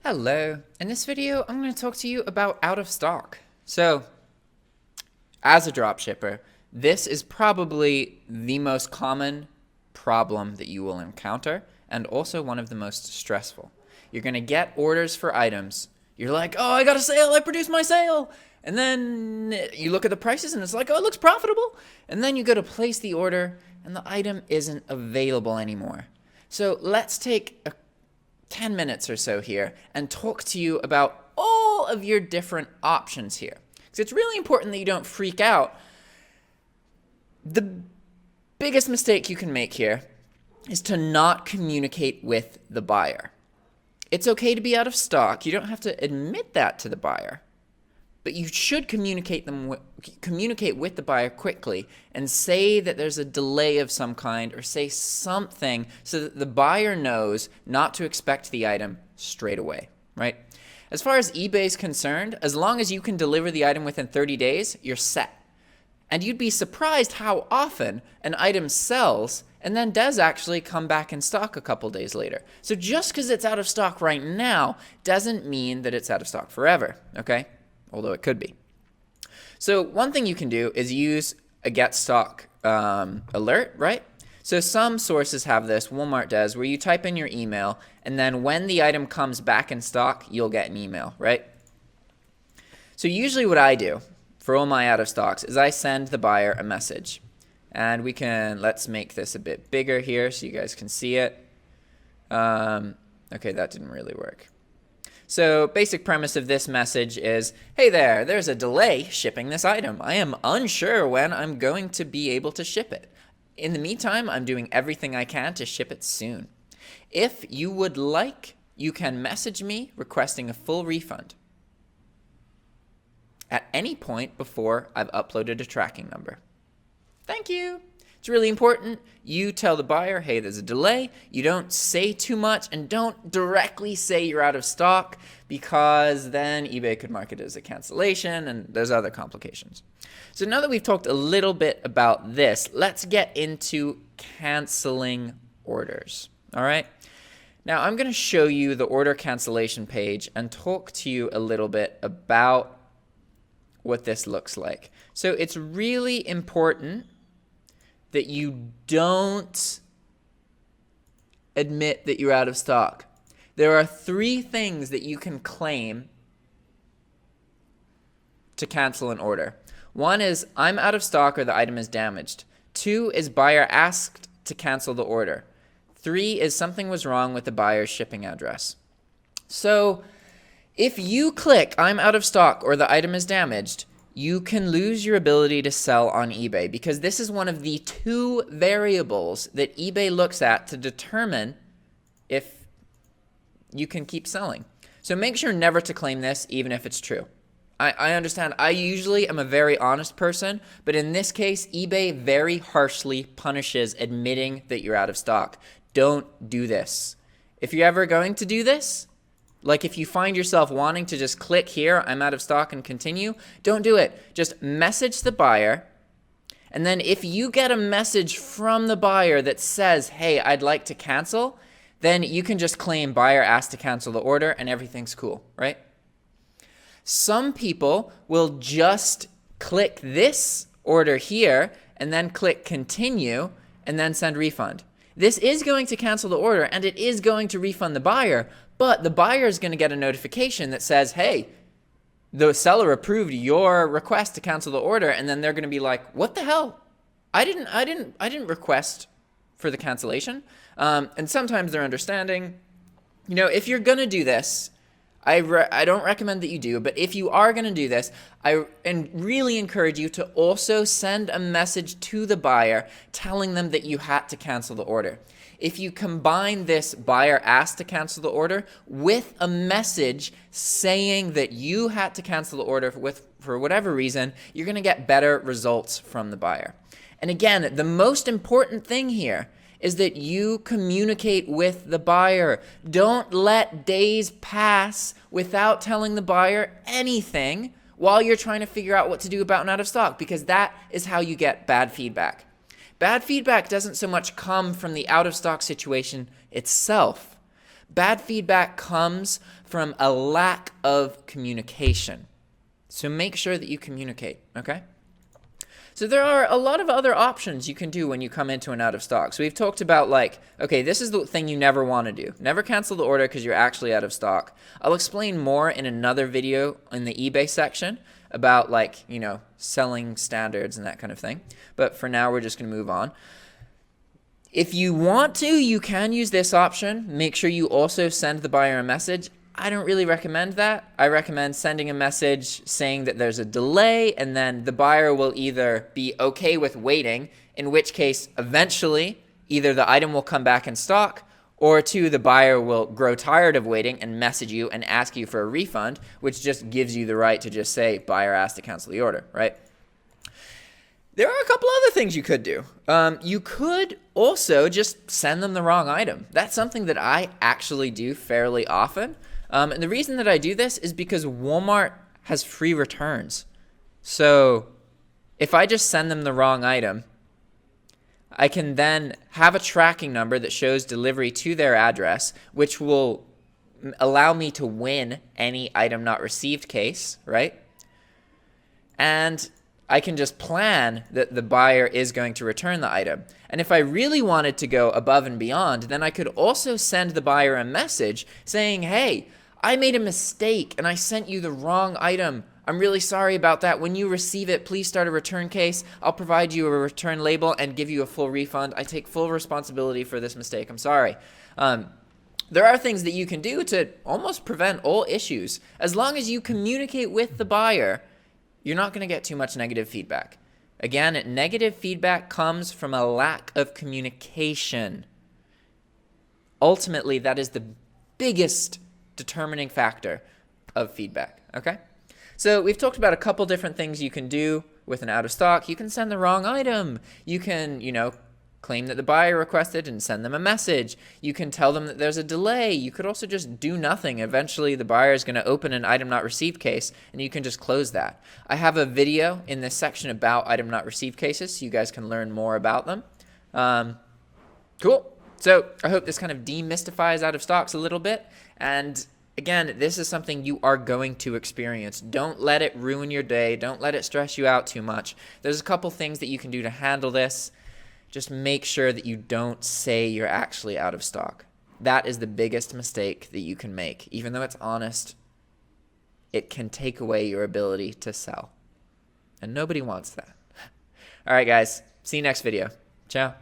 Hello. In this video, I'm going to talk to you about out of stock. So, as a dropshipper, this is probably the most common problem that you will encounter and also one of the most stressful. You're going to get orders for items. You're like, oh, I got a sale. I produced my sale. And then you look at the prices and it's like, oh, it looks profitable. And then you go to place the order and the item isn't available anymore. So let's take 10 minutes or so here and talk to you about all of your different options here. Because it's really important that you don't freak out. The biggest mistake you can make here is to not communicate with the buyer. It's okay to be out of stock. You don't have to admit that to the buyer. But you should communicate with the buyer quickly and say that there's a delay of some kind or say something so that the buyer knows not to expect the item straight away, right? As far as eBay is concerned, as long as you can deliver the item within 30 days, you're set. And you'd be surprised how often an item sells and then does actually come back in stock a couple days later. So just because it's out of stock right now doesn't mean that it's out of stock forever, okay? Although it could be. So one thing you can do is use a get stock alert, right? So some sources have this, Walmart does, where you type in your email and then when the item comes back in stock, you'll get an email, right? So usually what I do for all my out of stocks is I send the buyer a message. And let's make this a bit bigger here so you guys can see it. Okay, that didn't really work. So basic premise of this message is, hey there's a delay shipping this item. I am unsure when I'm going to be able to ship it. In the meantime, I'm doing everything I can to ship it soon. If you would like, you can message me requesting a full refund at any point before I've uploaded a tracking number. Thank you. It's really important you tell the buyer, hey, there's a delay. You don't say too much and don't directly say you're out of stock because then eBay could mark it as a cancellation and there's other complications. So now that we've talked a little bit about this, let's get into canceling orders. All right. Now I'm going to show you the order cancellation page and talk to you a little bit about what this looks like. So it's really important that you don't admit that you're out of stock. There are 3 things that you can claim to cancel an order. 1 is I'm out of stock or the item is damaged. 2 is buyer asked to cancel the order. 3 is something was wrong with the buyer's shipping address. So if you click I'm out of stock or the item is damaged, you can lose your ability to sell on eBay because this is one of the 2 variables that eBay looks at to determine if you can keep selling. So make sure never to claim this, even if it's true. I understand. I usually am a very honest person, but in this case, eBay very harshly punishes admitting that you're out of stock. Don't do this. If you're ever going to do this, like if you find yourself wanting to just click here, I'm out of stock and continue, don't do it. Just message the buyer. And then if you get a message from the buyer that says, hey, I'd like to cancel, then you can just claim buyer asked to cancel the order and everything's cool, right? Some people will just click this order here and then click continue and then send refund. This is going to cancel the order and it is going to refund the buyer, but the buyer is going to get a notification that says, hey, the seller approved your request to cancel the order, and then they're going to be like, what the hell? I didn't request for the cancellation. And sometimes they're understanding. You know, if you're going to do this, I don't recommend that you do, but if you are going to do this, I really encourage you to also send a message to the buyer telling them that you had to cancel the order. If you combine this buyer asked to cancel the order with a message saying that you had to cancel the order for whatever reason, you're going to get better results from the buyer. And again, the most important thing here is that you communicate with the buyer. Don't let days pass without telling the buyer anything while you're trying to figure out what to do about an out of stock, because that is how you get bad feedback. Bad feedback doesn't so much come from the out of stock situation itself. Bad feedback comes from a lack of communication. So make sure that you communicate, okay? So there are a lot of other options you can do when you come into an out of stock. So we've talked about like, okay, this is the thing you never want to do. Never cancel the order because you're actually out of stock. I'll explain more in another video in the eBay section about like, selling standards and that kind of thing. But for now, we're just going to move on. If you want to, you can use this option. Make sure you also send the buyer a message. I don't really recommend that. I recommend sending a message saying that there's a delay, and then the buyer will either be okay with waiting, in which case eventually either the item will come back in stock, or two, the buyer will grow tired of waiting and message you and ask you for a refund, which just gives you the right to just say, buyer asked to cancel the order, right? There are a couple other things you could do. You could also just send them the wrong item. That's something that I actually do fairly often. And the reason that I do this is because Walmart has free returns. So if I just send them the wrong item, I can then have a tracking number that shows delivery to their address, which will allow me to win any item not received case, right? And I can just plan that the buyer is going to return the item. And if I really wanted to go above and beyond, then I could also send the buyer a message saying, hey, I made a mistake and I sent you the wrong item. I'm really sorry about that. When you receive it, please start a return case. I'll provide you a return label and give you a full refund. I take full responsibility for this mistake. I'm sorry. There are things that you can do to almost prevent all issues. As long as you communicate with the buyer, you're not going to get too much negative feedback. Again, negative feedback comes from a lack of communication. Ultimately, that is the biggest determining factor of feedback, okay? So we've talked about a couple different things you can do with an out of stock. You can send the wrong item. You can, claim that the buyer requested and send them a message. You can tell them that there's a delay. You could also just do nothing. Eventually, the buyer is going to open an item not received case, and you can just close that. I have a video in this section about item not received cases, so you guys can learn more about them. Cool. So I hope this kind of demystifies out of stocks a little bit. And again, this is something you are going to experience. Don't let it ruin your day. Don't let it stress you out too much. There's a couple things that you can do to handle this. Just make sure that you don't say you're actually out of stock. That is the biggest mistake that you can make. Even though it's honest, it can take away your ability to sell. And nobody wants that. All right, guys. See you next video. Ciao.